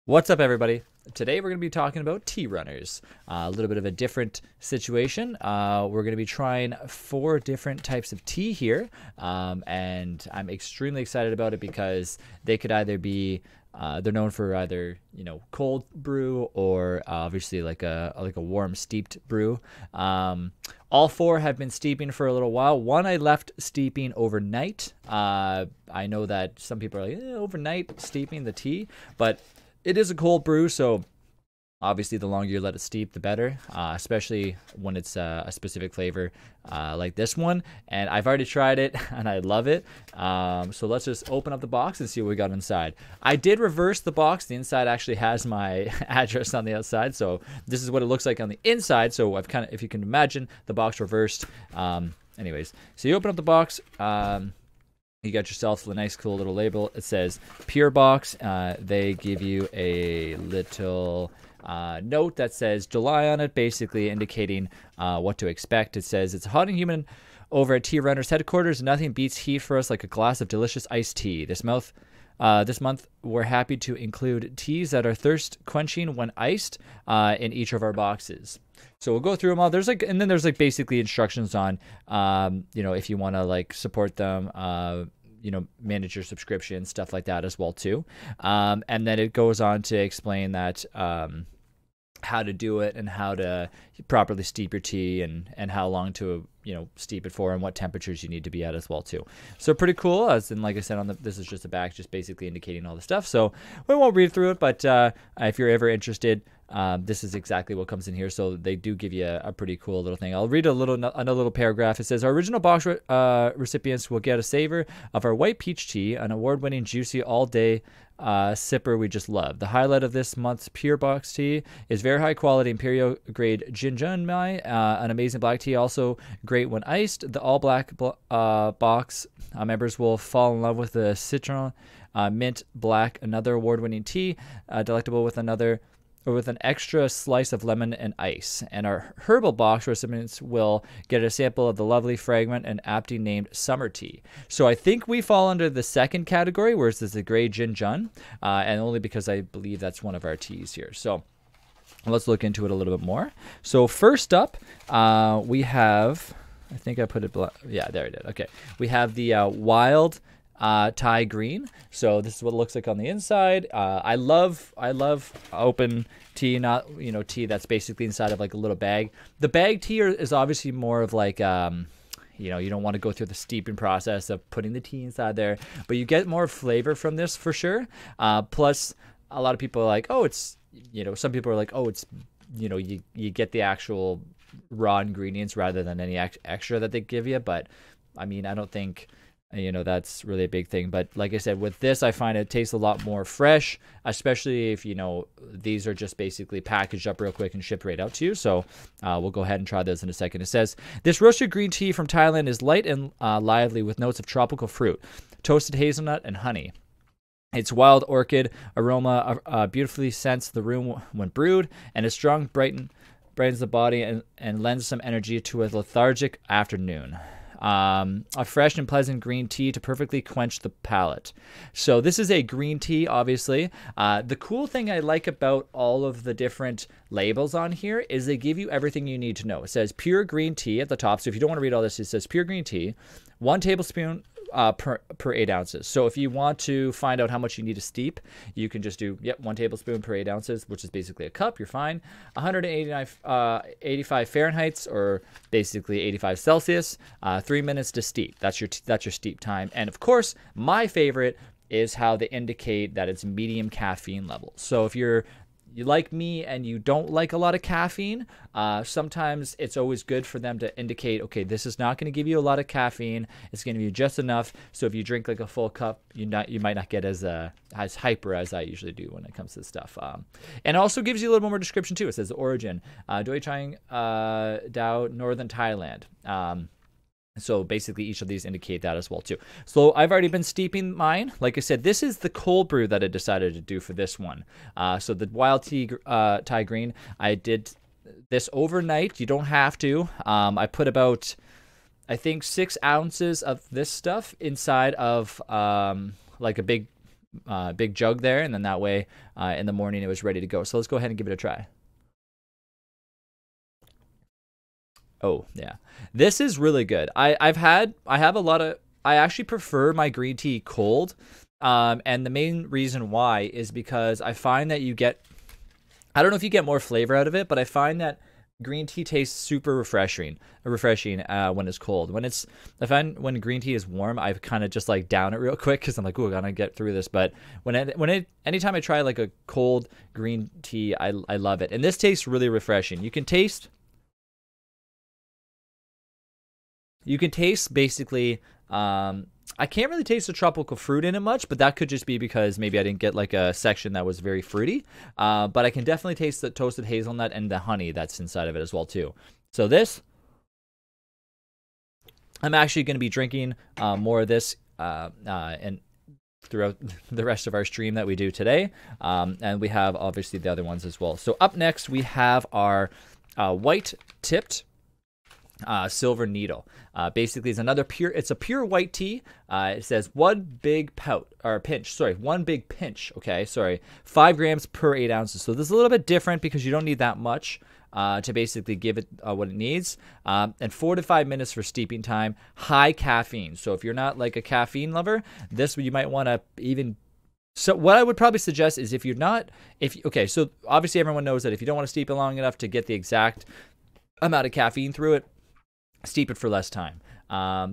What's up, everybody? Today we're going to be talking about tea runners. A little bit of a different situation. We're going to be trying 4 different types of tea here, and I'm extremely excited about it because they could either be they're known for either cold brew or obviously like a warm steeped brew. All 4 have been steeping for a little while. One I left steeping overnight. I know that some people are like overnight steeping the tea, but it is a cold brew, so obviously the longer you let it steep, the better, especially when it's a specific flavor like this one. And I've already tried it, and I love it. So let's just open up the box and see what we got inside. I did reverse the box. The inside actually has my address on the outside, so this is what it looks like on the inside. So I've if you can imagine, the box reversed. Anyways, so you open up the box. You got yourself a nice, cool little label. It says Pure Box. They give you a little note that says July on it, basically indicating what to expect. It says it's hot and humid over at Tea Runner's headquarters. Nothing beats heat for us like a glass of delicious iced tea. This month, we're happy to include teas that are thirst quenching when iced in each of our boxes. So we'll go through them all. There's basically instructions on, if you want to support them, manage your subscription, stuff like that as well too. And then it goes on to explain that, how to do it and how to properly steep your tea and how long to steep it for and what temperatures you need to be at as well too. So pretty cool. As in, like I said, this is just a back, just basically indicating all the stuff. So we won't read through it, but if you're ever interested, this is exactly what comes in here. So they do give you a pretty cool little thing. I'll read another little paragraph. It says our original box recipients will get a savor of our white peach tea, an award-winning juicy all-day sipper we just love. The highlight of this month's Pure Box tea is very high quality imperial grade Jinju, an amazing black tea, also great when iced. The all black box members will fall in love with the citron mint black, another award-winning tea, delectable with an extra slice of lemon and ice. And our herbal box recipients will get a sample of the lovely, fragrant, and aptly named summer tea. So I think we fall under the second category, whereas this is the gray Jinjun, and only because I believe that's one of our teas here. So let's look into it a little bit more. So first up, we have, I think I put it, yeah, there I did. Okay, we have the wild Thai green. So this is what it looks like on the inside. I love open tea, not tea that's basically inside of like a little bag. The bag tea is obviously more of like you don't want to go through the steeping process of putting the tea inside there, but you get more flavor from this for sure. Plus a lot of people are like, oh, it's some people are like, oh, it's you get the actual raw ingredients rather than any extra that they give you. But I mean, I don't think that's really a big thing. But like I said, with this, I find it tastes a lot more fresh, especially if these are just basically packaged up real quick and shipped right out to you. So we'll go ahead and try those in a second. It says this roasted green tea from Thailand is light and lively with notes of tropical fruit, toasted hazelnut, and honey. Its wild orchid aroma beautifully scents the room when brewed, and its strong brightens the body and lends some energy to a lethargic afternoon. A fresh and pleasant green tea to perfectly quench the palate. So this is a green tea, obviously. The cool thing I like about all of the different labels on here is they give you everything you need to know. It says pure green tea at the top. So if you don't want to read all this, it says pure green tea, 1 tablespoon per 8 ounces. So if you want to find out how much you need to steep, you can just do 1 tablespoon per 8 ounces, which is basically a cup. You're fine. 185 Fahrenheit, or basically 85 Celsius. 3 minutes to steep. That's your steep time. And of course, my favorite is how they indicate that it's medium caffeine level. So if you like me and you don't like a lot of caffeine, sometimes it's always good for them to indicate, okay, this is not going to give you a lot of caffeine. It's going to be just enough. So if you drink like a full cup, you might not get as hyper as I usually do when it comes to this stuff. And it also gives you a little more description too. It says the origin, Doi Chang Dao, Northern Thailand. So basically each of these indicate that as well too. So I've already been steeping mine. Like I said, this is the cold brew that I decided to do for this one. So the wild tea Thai green, I did this overnight. You don't have to. I put about, I think, 6 ounces of this stuff inside of like a big big jug there, and then that way in the morning it was ready to go. So let's go ahead and give it a try. Oh yeah, this is really good. I have a lot of. I actually prefer my green tea cold, and the main reason why is because I find that you get. I don't know if you get more flavor out of it, but I find that green tea tastes super refreshing when it's cold. I find when green tea is warm, I kind of just like down it real quick because I'm like, oh, I gotta get through this. But anytime I try like a cold green tea, I love it, and this tastes really refreshing. You can taste basically. I can't really taste the tropical fruit in it much, but that could just be because maybe I didn't get like a section that was very fruity. But I can definitely taste the toasted hazelnut and the honey that's inside of it as well too. So this, I'm actually going to be drinking more of this and throughout the rest of our stream that we do today. And we have obviously the other ones as well. So up next we have our white tipped silver needle. Basically it's a pure white tea. It says one big pinch. Okay, sorry, 5 grams per 8 ounces. So this is a little bit different because you don't need that much to basically give it what it needs. And 4 to 5 minutes for steeping time. High caffeine. So if you're not like a caffeine lover, this you might want to even. So what I would probably suggest is okay, so obviously everyone knows that if you don't want to steep it long enough to get the exact amount of caffeine through it, steep it for less time.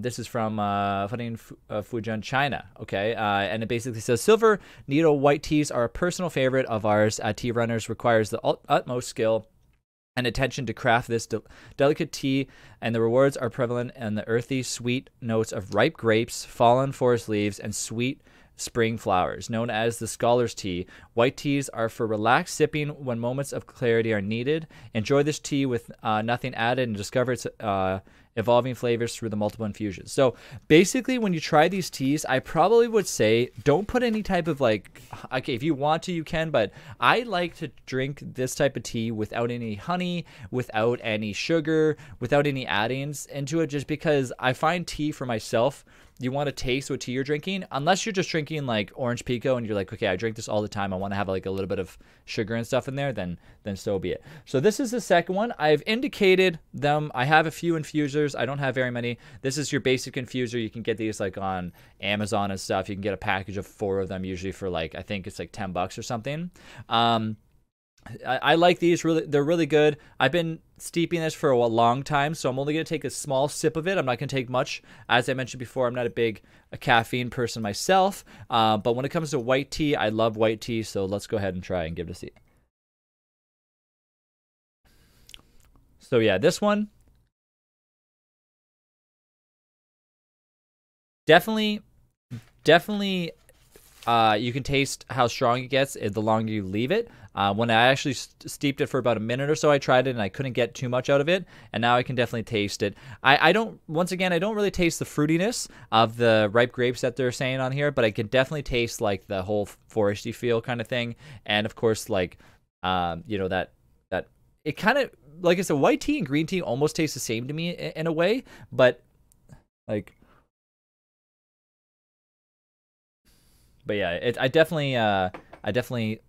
This is from Fujian, China. Okay, and it basically says silver needle white teas are a personal favorite of ours. Tea Runners requires the utmost skill and attention to craft this delicate tea, and the rewards are prevalent in the earthy, sweet notes of ripe grapes, fallen forest leaves, and sweet spring flowers. Known as the scholar's tea, white teas are for relaxed sipping when moments of clarity are needed. Enjoy this tea with nothing added and discover its evolving flavors through the multiple infusions. So basically when you try these teas, I probably would say don't put any type of okay, if you want to you can, but I like to drink this type of tea without any honey, without any sugar, without any add-ins into it, just because I find tea for myself, you want to taste what tea you're drinking, unless you're just drinking like orange pico and you're like, okay, I drink this all the time, I want to have like a little bit of sugar and stuff in there, then so be it. So this is the second one. I've indicated them. I have a few infusers. I don't have very many. This is your basic infuser. You can get these like on Amazon and stuff. You can get a package of 4 of them usually for like, I think it's like $10 or something. I like these. They're really good. I've been steeping this for a long time, so I'm only going to take a small sip of it. I'm not going to take much. As I mentioned before, I'm not a caffeine person myself, but when it comes to white tea, I love white tea, so let's go ahead and try and give it a see. So yeah, this one definitely you can taste how strong it gets the longer you leave it. When I actually steeped it for about a minute or so, I tried it and I couldn't get too much out of it, and now I can definitely taste it. I don't really taste the fruitiness of the ripe grapes that they're saying on here, but I can definitely taste like the whole foresty feel kind of thing, and of course like that it kind of, like I said, white tea and green tea almost taste the same to me in a way, but like. But yeah, I definitely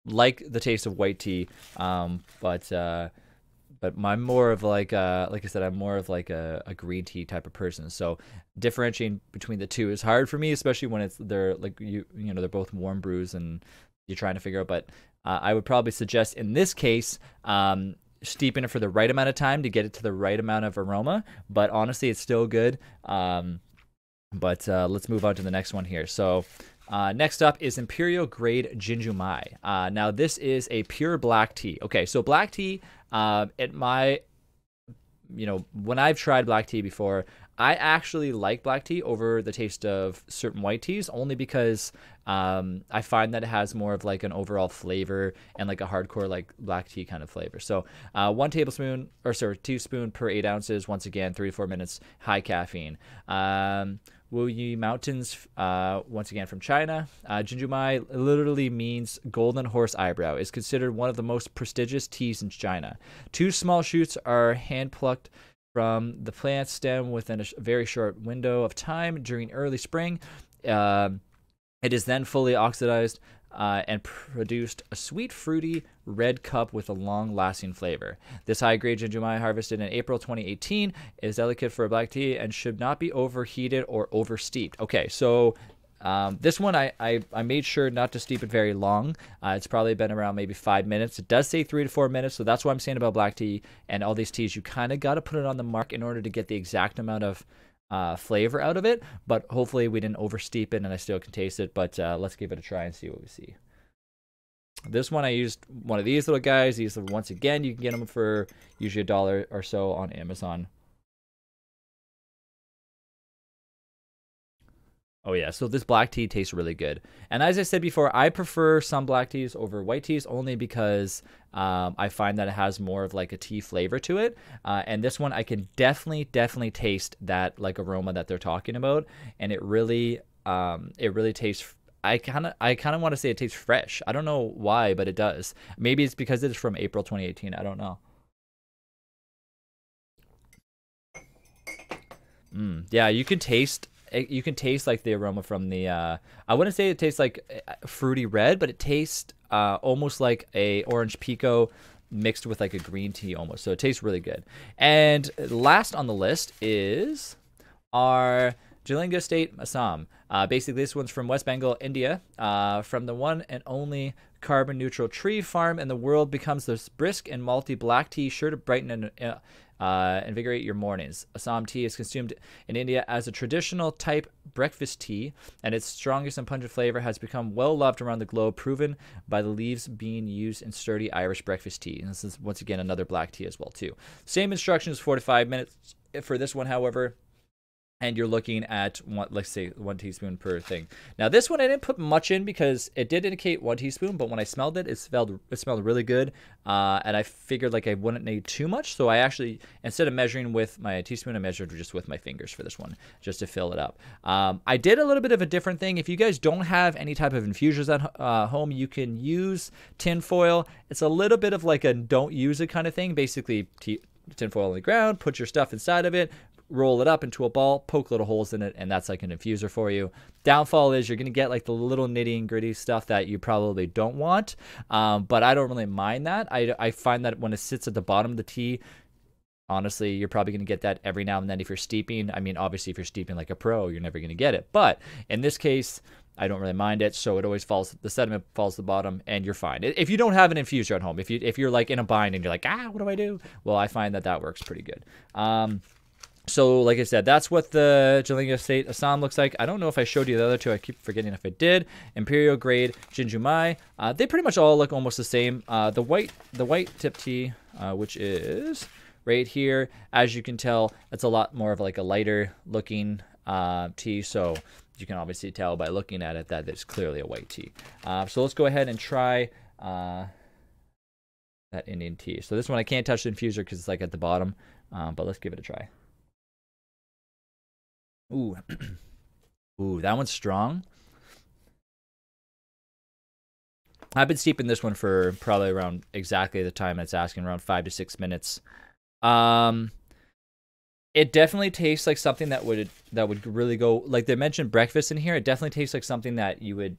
like the taste of white tea, but I'm more of like I said, I'm more of like a green tea type of person. So differentiating between the two is hard for me, especially when they're like they're both warm brews and you're trying to figure out. But I would probably suggest in this case steeping it for the right amount of time to get it to the right amount of aroma. But honestly, it's still good. But let's move on to the next one here. So. Next up is Imperial Grade Jinju Mai. Now this is a pure black tea. Okay, so black tea, when I've tried black tea before, I actually like black tea over the taste of certain white teas, only because I find that it has more of like an overall flavor and like a hardcore like black tea kind of flavor. So 1 teaspoon per 8 ounces. Once again, 3 to 4 minutes, high caffeine. Wuyi Mountains, once again from China. Jinju Mai literally means golden horse eyebrow. Is considered one of the most prestigious teas in China. 2 small shoots are hand-plucked from the plant stem within a very short window of time during early spring. It is then fully oxidized and produced a sweet, fruity red cup with a long-lasting flavor. This high-grade Jinju harvested in April 2018 is delicate for a black tea and should not be overheated or oversteeped. Okay, so this one I made sure not to steep it very long. It's probably been around maybe 5 minutes. It does say 3 to 4 minutes, so that's what I'm saying about black tea and all these teas. You kind of got to put it on the mark in order to get the exact amount of flavor out of it, but hopefully we didn't oversteep it and I still can taste it. But let's give it a try and see what we see. This one I used one of these little guys. These, once again, you can get them for usually $1 or so on Amazon. Oh yeah, so this black tea tastes really good. And as I said before, I prefer some black teas over white teas only because I find that it has more of like a tea flavor to it. And this one I can definitely taste that like aroma that they're talking about, and it really tastes. I kind of want to say it tastes fresh. I don't know why, but it does. Maybe it's because it's from April 2018. I don't know. Yeah, you can taste like the aroma from the I wouldn't say it tastes like fruity red, but it tastes almost like a orange pico mixed with like a green tea almost. So it tastes really good. And last on the list is our Jinju State, Assam. Basically, this one's from West Bengal, India. From the one and only carbon-neutral tree farm in the world, becomes this brisk and malty black tea, sure to brighten and invigorate your mornings. Assam tea is consumed in India as a traditional type breakfast tea, and its strongest and pungent flavor has become well loved around the globe, proven by the leaves being used in sturdy Irish breakfast tea. And this is once again another black tea as well too. Same instructions, 4 to 5 minutes for this one, however. And you're looking at, let's say, 1 teaspoon per thing. Now, this one I didn't put much in because it did indicate 1 teaspoon, but when I smelled it, it smelled really good. And I figured like I wouldn't need too much. So I actually, instead of measuring with my teaspoon, I measured just with my fingers for this one, just to fill it up. I did a little bit of a different thing. If you guys don't have any type of infusers at home, you can use tin foil. It's a little bit of like a don't use it kind of thing. Basically, tin foil on the ground, put your stuff inside of it, roll it up into a ball, poke little holes in it, and that's like an infuser for you. Downfall is you're going to get like the little nitty and gritty stuff that you probably don't want, but I don't really mind that. I find that when it sits at the bottom of the tea, honestly, you're probably going to get that every now and then if you're steeping. I mean, obviously, if you're steeping like a pro, you're never going to get it. But in this case, I don't really mind it, so it always falls. The sediment falls to the bottom, and you're fine. If you don't have an infuser at home, if you're like in a bind and you're like, what do I do? Well, I find that works pretty good. So, like I said, that's what the Jinju State Assam looks like. I don't know if I showed you the other two. I keep forgetting if I did. Imperial grade Jinju. They pretty much all look almost the same. The white tip tea, which is right here, as you can tell, it's a lot more of like a lighter looking tea. So you can obviously tell by looking at it that it's clearly a white tea. So let's go ahead and try that Indian tea. So this one I can't touch the infuser because it's like at the bottom, but let's give it a try. Ooh, ooh, that one's strong. I've been steeping this one for probably around exactly the time it's asking, around 5 to 6 minutes. It definitely tastes like something that would really go, like they mentioned breakfast in here. It definitely tastes like something that you would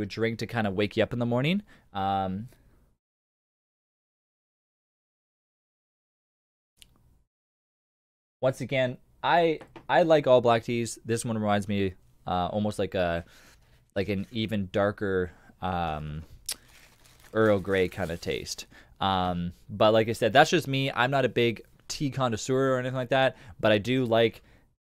drink to kind of wake you up in the morning. Once again, I like all black teas. This one reminds me almost like an even darker Earl Grey kind of taste. But like I said, that's just me. I'm not a big tea connoisseur or anything like that, but I do like,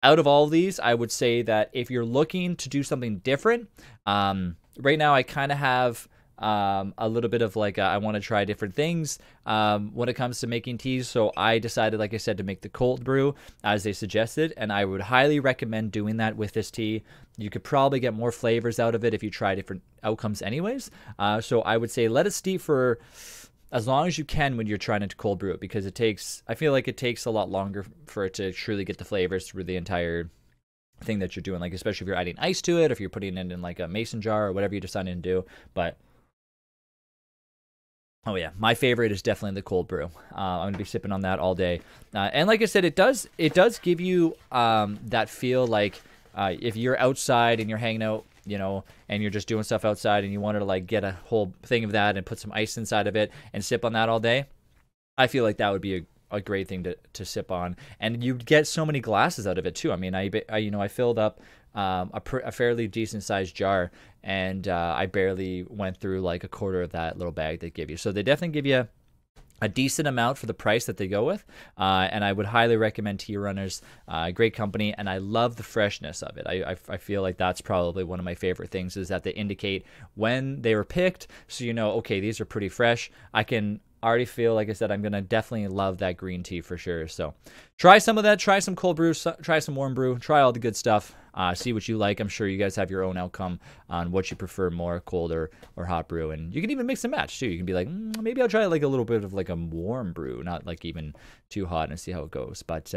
out of all of these, I would say that if you're looking to do something different, right now I kind of have a little bit of like I want to try different things when it comes to making teas. So I decided, like I said, to make the cold brew as they suggested, and I would highly recommend doing that with this tea. You could probably get more flavors out of it if you try different outcomes anyways. So I would say let it steep for as long as you can when you're trying to cold brew it, because I feel like it takes a lot longer for it to truly get the flavors through the entire thing that you're doing, like especially if you're adding ice to it, if you're putting it in like a mason jar or whatever you decide to do. But oh yeah, my favorite is definitely the cold brew. I'm gonna be sipping on that all day, and like I said, it does give you that feel like if you're outside and you're hanging out you know, and you're just doing stuff outside and you wanted to like get a whole thing of that and put some ice inside of it and sip on that all day, I feel like that would be a great thing to sip on, and you'd get so many glasses out of it too. I mean, I filled up a fairly decent sized jar, and I barely went through like a quarter of that little bag they give you. So they definitely give you a decent amount for the price that they go with, and I would highly recommend Tea Runners. Great company, and I love the freshness of it. I feel like that's probably one of my favorite things, is that they indicate when they were picked, so you know, okay, these are pretty fresh. I can already feel, like I said, I'm gonna definitely love that green tea for sure. So try some of that, try some cold brew, try some warm brew, try all the good stuff. See what you like. I'm sure you guys have your own outcome on what you prefer more, cold or hot brew, and you can even mix and match too. You can be like, maybe I'll try like a little bit of like a warm brew, not like even too hot, and see how it goes. But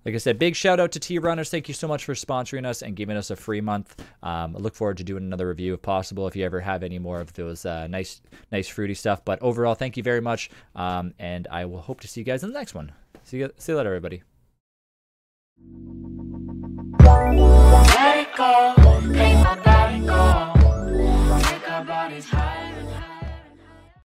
like I said, big shout out to Tea Runners. Thank you so much for sponsoring us and giving us a free month. I look forward to doing another review if possible, if you ever have any more of those nice fruity stuff. But overall, thank you very much, and I will hope to see you guys in the next one. See you later, everybody.